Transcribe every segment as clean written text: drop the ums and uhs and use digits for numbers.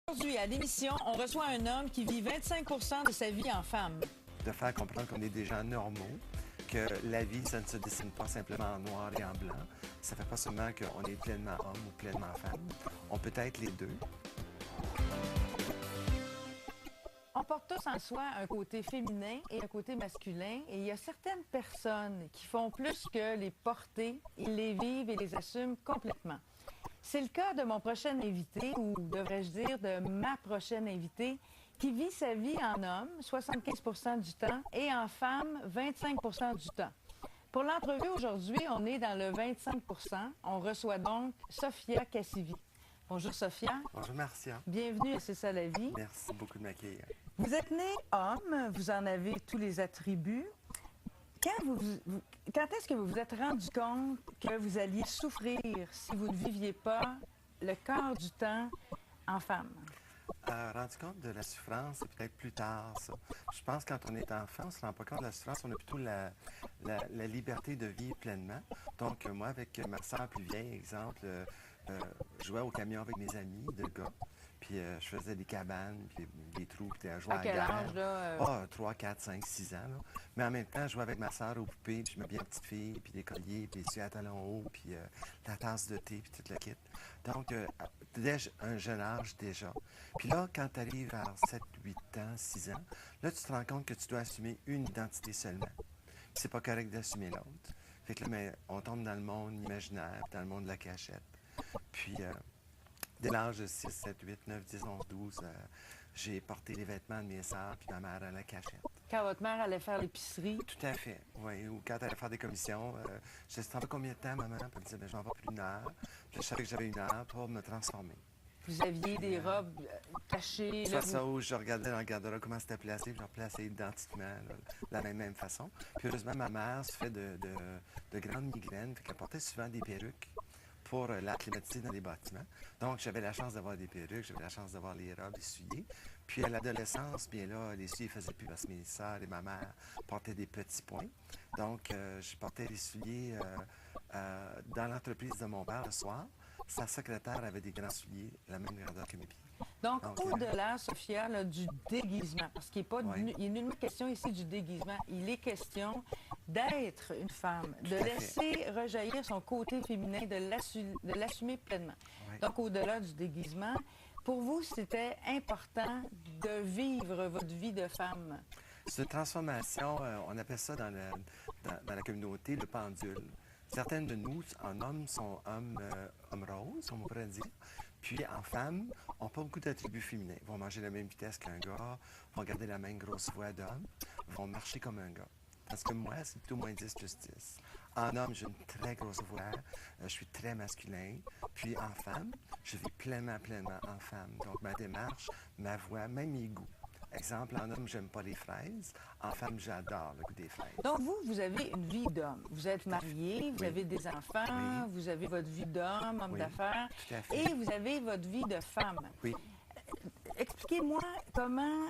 Aujourd'hui, à l'émission, on reçoit un homme qui vit 25 de sa vie en femme. De faire comprendre qu'on est des gens normaux, que la vie, ça ne se dessine pas simplement en noir et en blanc. Ça ne fait pas seulement qu'on est pleinement homme ou pleinement femme. On peut être les deux. On porte tous en soi un côté féminin et un côté masculin. Et il y a certaines personnes qui font plus que les porter. Ils les vivent et les assument complètement. C'est le cas de mon prochain invité, ou devrais-je dire de ma prochaine invitée, qui vit sa vie en homme, 75 du temps, et en femme, 25 du temps. Pour l'entrevue aujourd'hui, on est dans le 25 On reçoit donc Sophia Cassivi. Bonjour Sophia. Bonjour Marcia. Bienvenue à C'est ça la vie. Merci beaucoup de m'accueillir. Vous êtes né homme, vous en avez tous les attributs. Quand est-ce que vous vous êtes rendu compte que vous alliez souffrir si vous ne viviez pas le quart du temps en femme? Rendu compte de la souffrance, c'est peut-être plus tard, ça. Je pense que quand on est enfant, on ne se rend pas compte de la souffrance, on a plutôt la liberté de vivre pleinement. Donc, moi, avec ma soeur plus vieille, exemple, je jouais au camion avec mes amis de gars. Puis je faisais des cabanes, puis des trous, puis je jouais à quel la âge, là? 3, 4, 5, 6 ans. Là. Mais en même temps, je jouais avec ma soeur aux poupées, puis je me bien petite fille, puis des colliers, puis des essuie à talons hauts, puis la tasse de thé, puis tout le kit. Donc, dès un jeune âge déjà. Puis là, quand tu arrives à 7, 8 ans, 6 ans, là, tu te rends compte que tu dois assumer une identité seulement. Puis c'est pas correct d'assumer l'autre. Fait que là, mais on tombe dans le monde imaginaire, dans le monde de la cachette. Puis... dès l'âge de 6, 7, 8, 9, 10, 11, 12, j'ai porté les vêtements de mes sœurs puis ma mère à la cachette. Quand votre mère allait faire l'épicerie? Tout à fait, oui. Ou quand elle allait faire des commissions, je disais, ça va combien de temps, maman? Puis elle me disait, ben, je m'en vais plus d'une heure. Puis je savais que j'avais une heure pour me transformer. Vous aviez des robes cachées? Soit ça, où je regardais dans le garde-robe comment c'était placé, puis je replaçais identiquement là, de la même façon. Puis heureusement, ma mère se fait de grandes migraines, fait qu'elle portait souvent des perruques pour la climatiser dans les bâtiments. Donc, j'avais la chance d'avoir des perruques, j'avais la chance d'avoir les robes essuyées. Puis, à l'adolescence, bien là, les souliers ne faisaient plus parce que mes sœurs et ma mère portaient des petits points. Donc, je portais les souliers dans l'entreprise de mon père le soir. Sa secrétaire avait des grands souliers, la même grandeur que mes pieds. Donc au-delà, Sophia, là, du déguisement, parce qu'il n'est nullement question ici du déguisement, il est question d'être une femme, de laisser rejaillir son côté féminin, de l'assumer pleinement. Oui. Donc au-delà du déguisement, pour vous, c'était important de vivre votre vie de femme. C'est une transformation, on appelle ça dans la communauté le pendule. Certaines de nous, en hommes, sont hommes roses, on pourrait dire. Puis en femmes, on n'a pas beaucoup d'attributs féminins. Ils vont manger la même vitesse qu'un gars, vont garder la même grosse voix d'homme, vont marcher comme un gars. Parce que moi, c'est plutôt moins 10 plus 10. En homme, j'ai une très grosse voix, je suis très masculin. Puis en femme, je vis pleinement en femme. Donc ma démarche, ma voix, même mes goûts. Exemple, en homme, j'aime pas les fraises. En femme, j'adore le goût des fraises. Donc, vous avez une vie d'homme. Vous êtes marié, vous avez des enfants, vous avez votre vie d'homme, homme d'affaires, et vous avez votre vie de femme. Oui. Expliquez-moi comment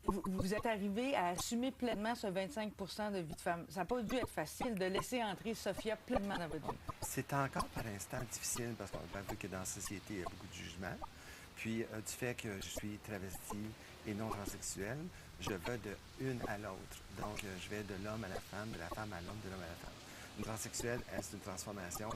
vous êtes arrivé à assumer pleinement ce 25 de vie de femme. Ça n'a pas dû être facile de laisser entrer Sophia pleinement dans votre vie. C'est encore par instant difficile parce qu'on voit que dans la société, il y a beaucoup de jugements. Puis, du fait que je suis travesti et non transsexuel, je vais de une à l'autre. Donc, je vais de l'homme à la femme, de la femme à l'homme, de l'homme à la femme. Une transsexuelle, c'est une transformation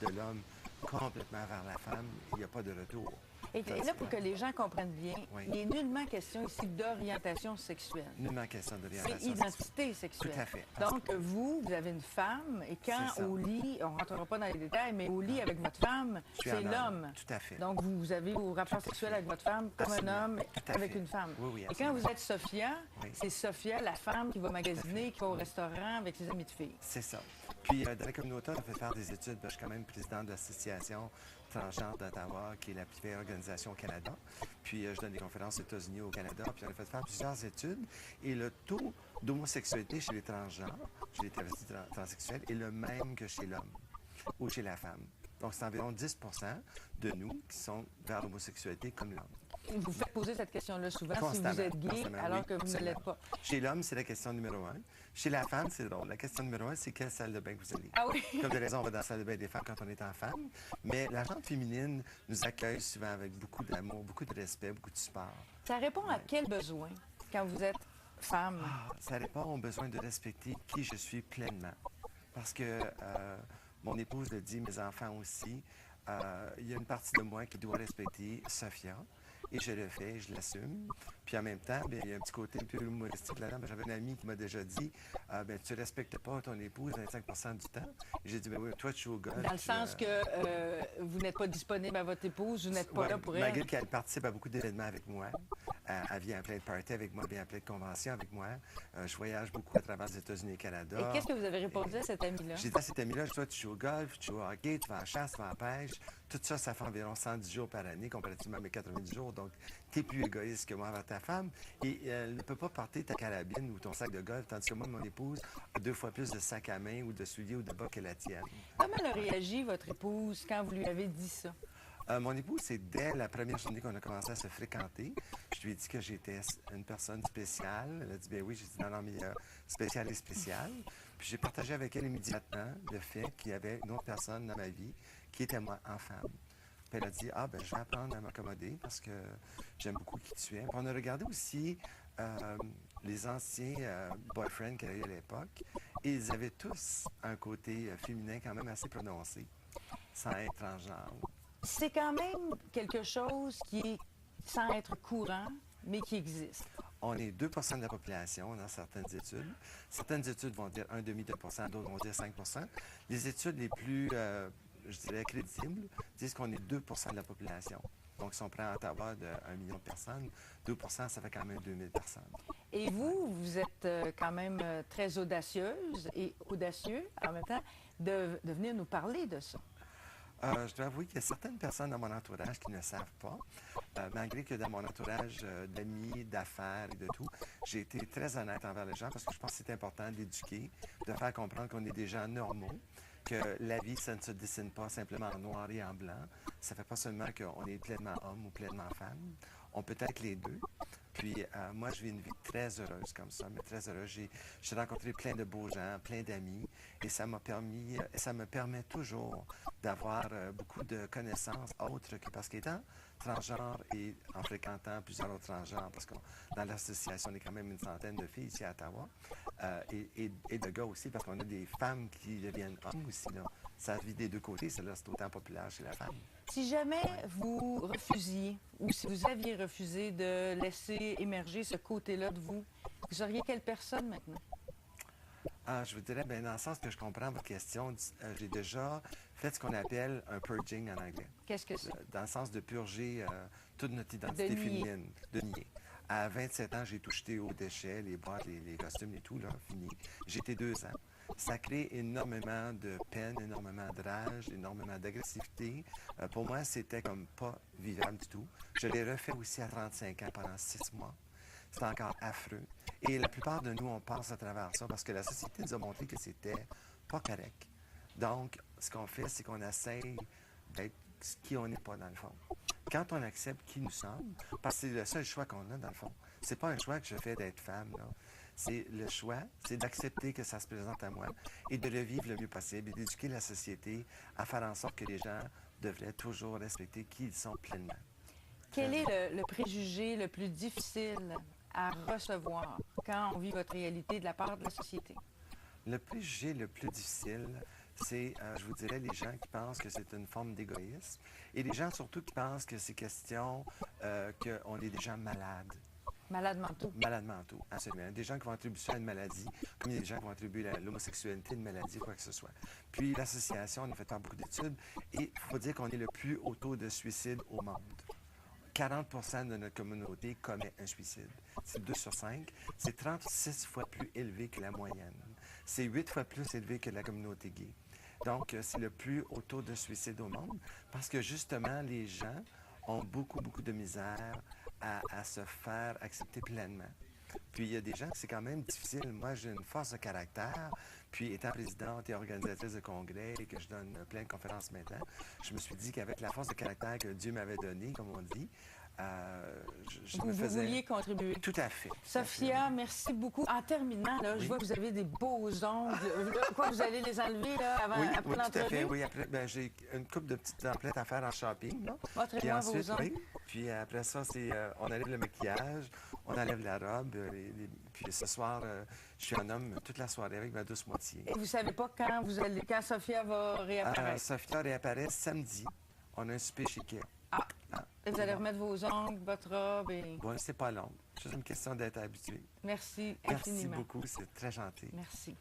de l'homme complètement vers la femme. Il n'y a pas de retour. Et là, pour que les gens comprennent bien, il n'est nullement question ici d'orientation sexuelle. Nullement question d'orientation sexuelle. C'est identité sexuelle. Tout à fait. Donc, vous avez une femme, et quand au lit, on ne rentrera pas dans les détails, mais au lit avec votre femme, c'est l'homme. Tout à fait. Donc, vous avez vos rapports sexuels avec votre femme comme un homme avec une femme. Oui, et quand vous êtes Sophia, c'est Sophia, la femme, qui va magasiner, qui va au restaurant avec ses amis de filles. C'est ça. Puis, dans la communauté, on a fait faire des études. Je suis quand même président de l'association transgenre d'Ottawa, qui est la plus vieille organisation au Canada. Puis, je donne des conférences aux États-Unis, au Canada. Puis, on a fait faire plusieurs études. Et le taux d'homosexualité chez les transgenres, chez les travestis transsexuels, est le même que chez l'homme ou chez la femme. Donc, c'est environ 10 de nous qui sont vers l'homosexualité comme l'homme. vous faites poser cette question-là souvent si vous Constamment, êtes gay constamment, alors oui, que vous ne absolument. l'êtes pas. Chez l'homme, c'est la question numéro un. Chez la femme, c'est drôle. La question numéro un, c'est quelle salle de bain que vous allez. Ah oui? Comme de raison, on va dans la salle de bain des femmes quand on est en femme. Mais la gente féminine nous accueille souvent avec beaucoup d'amour, beaucoup de respect, beaucoup de support. Ça répond à quel besoin quand vous êtes femme? Ça répond au besoin de respecter qui je suis pleinement. Parce que mon épouse le dit, mes enfants aussi, il y a une partie de moi qui doit respecter Sophia. Et je le fais, je l'assume. Puis en même temps, bien, il y a un petit côté un peu humoristique là-dedans. J'avais un ami qui m'a déjà dit ben, tu ne respectes pas ton épouse 25 du temps. Et j'ai dit ben oui, toi, tu joues au golf. Dans le sens que vous n'êtes pas disponible à votre épouse, vous n'êtes pas là pour elle. Malgré qu'elle participe à beaucoup d'événements avec moi, elle vient à plein de parties avec moi, vient à plein de conventions avec moi. Je voyage beaucoup à travers les États-Unis et le Canada. Et qu'est-ce que vous avez répondu à cet ami-là? J'ai dit à cet ami-là, toi, tu joues au golf, tu joues au hockey, tu vas à la chasse, tu vas à la pêche. Tout ça, ça fait environ 110 jours par année, comparativement à mes 90 jours. Donc, tu es plus égoïste que moi envers ta femme. Et elle ne peut pas porter ta carabine ou ton sac de golf, tandis que moi, mon épouse a 2 fois plus de sacs à main ou de souliers ou de bas que la tienne. Comment elle a réagi, votre épouse, quand vous lui avez dit ça? Mon épouse, c'est dès la première journée qu'on a commencé à se fréquenter. Je lui ai dit que j'étais une personne spéciale. Elle a dit, bien oui. J'ai dit, non, mais spécial et spécial. Puis j'ai partagé avec elle immédiatement le fait qu'il y avait une autre personne dans ma vie qui était moi en femme. Puis elle a dit, ah, ben je vais apprendre à m'accommoder parce que j'aime beaucoup qui tu es. Puis on a regardé aussi les anciens boyfriends qu'elle a eu à l'époque. Et ils avaient tous un côté féminin quand même assez prononcé, sans être transgenre. C'est quand même quelque chose qui est, sans être courant, mais qui existe. On est 2 de la population dans certaines études. Certaines études vont dire 1,5%, d'autres vont dire 5 Les études les plus, je dirais, crédibles disent qu'on est 2 de la population. Donc, si on prend Ottawa de 1 million de personnes, 2 ça fait quand même 2000 personnes. Et vous, vous êtes quand même très audacieuse et audacieux en même temps de venir nous parler de ça. Je dois avouer qu'il y a certaines personnes dans mon entourage qui ne savent pas, malgré que dans mon entourage d'amis, d'affaires et de tout, j'ai été très honnête envers les gens parce que je pense que c'est important d'éduquer, de faire comprendre qu'on est des gens normaux, que la vie, ça ne se dessine pas simplement en noir et en blanc. Ça ne fait pas seulement qu'on est pleinement homme ou pleinement femme. On peut être les deux. Puis moi, je vis une vie très heureuse comme ça, mais très heureuse. J'ai rencontré plein de beaux gens, plein d'amis, et ça m'a permis, ça me permet toujours d'avoir beaucoup de connaissances autres que parce qu'étant transgenre et en fréquentant plusieurs autres transgenres, parce que dans l'association, on est quand même une centaine de filles ici à Ottawa, et de gars aussi, parce qu'on a des femmes qui deviennent hommes aussi, là. Ça vit des deux côtés, c'est autant populaire chez la femme. Si jamais vous refusiez, ou si vous aviez refusé de laisser émerger ce côté-là de vous, vous seriez quelle personne maintenant? Je vous dirais, bien, dans le sens que je comprends votre question, j'ai déjà fait ce qu'on appelle un purging en anglais. Qu'est-ce que c'est? Dans le sens de purger toute notre identité De nier. féminine, de nier. À 27 ans, j'ai tout jeté aux déchets, les boîtes, les costumes et tout, là, fini. J'ai été 2 ans. Ça crée énormément de peine, énormément de rage, énormément d'agressivité. Pour moi, c'était comme pas vivable du tout. Je l'ai refait aussi à 35 ans pendant 6 mois. C'est encore affreux. Et la plupart de nous, on passe à travers ça parce que la société nous a montré que c'était pas correct. Donc, ce qu'on fait, c'est qu'on essaye d'être qui on n'est pas dans le fond. Quand on accepte qui nous sommes, parce que c'est le seul choix qu'on a dans le fond. C'est pas un choix que je fais d'être femme, là. C'est le choix, c'est d'accepter que ça se présente à moi et de le vivre le mieux possible et d'éduquer la société à faire en sorte que les gens devraient toujours respecter qui ils sont pleinement. Quel est le préjugé le plus difficile à recevoir quand on vit votre réalité de la part de la société? Le préjugé le plus difficile, c'est, je vous dirais, les gens qui pensent que c'est une forme d'égoïsme et les gens surtout qui pensent que c'est question qu'on est des gens malades. Malades mentaux. Malades mentaux, absolument. Des gens qui vont attribuer ça à une maladie, comme il y a des gens qui vont attribuer l'homosexualité à une maladie, quoi que ce soit. Puis l'association, on a fait beaucoup d'études et il faut dire qu'on est le plus haut taux de suicide au monde. 40 de notre communauté commet un suicide. C'est 2 sur 5. C'est 36 fois plus élevé que la moyenne. C'est 8 fois plus élevé que la communauté gay. Donc, c'est le plus haut taux de suicide au monde parce que justement, les gens ont beaucoup, beaucoup de misère à se faire accepter pleinement. Puis il y a des gens, c'est quand même difficile. Moi, j'ai une force de caractère. Puis étant présidente et organisatrice de congrès et que je donne plein de conférences maintenant, je me suis dit qu'avec la force de caractère que Dieu m'avait donnée, comme on dit, vous vouliez contribuer. Tout à fait. Sophia, merci beaucoup. En terminant, là, je vois que vous avez des beaux ongles. Quoi, vous allez les enlever là, après oui, l'entrevue? Tout à fait. Oui, après, j'ai une couple de petites emplettes à faire en shopping. Là. Montrez-moi vos ongles. Puis après ça, on enlève le maquillage, on enlève la robe. Puis ce soir, je suis un homme toute la soirée avec ma douce moitié. Et vous ne savez pas quand Sophia va réapparaître? Sophia réapparaît samedi. On a un souper chez Kay. Et vous allez remettre vos ongles, votre robe et... Bon, c'est pas long. C'est juste une question d'être habitué. Merci infiniment. Merci beaucoup, c'est très gentil. Merci.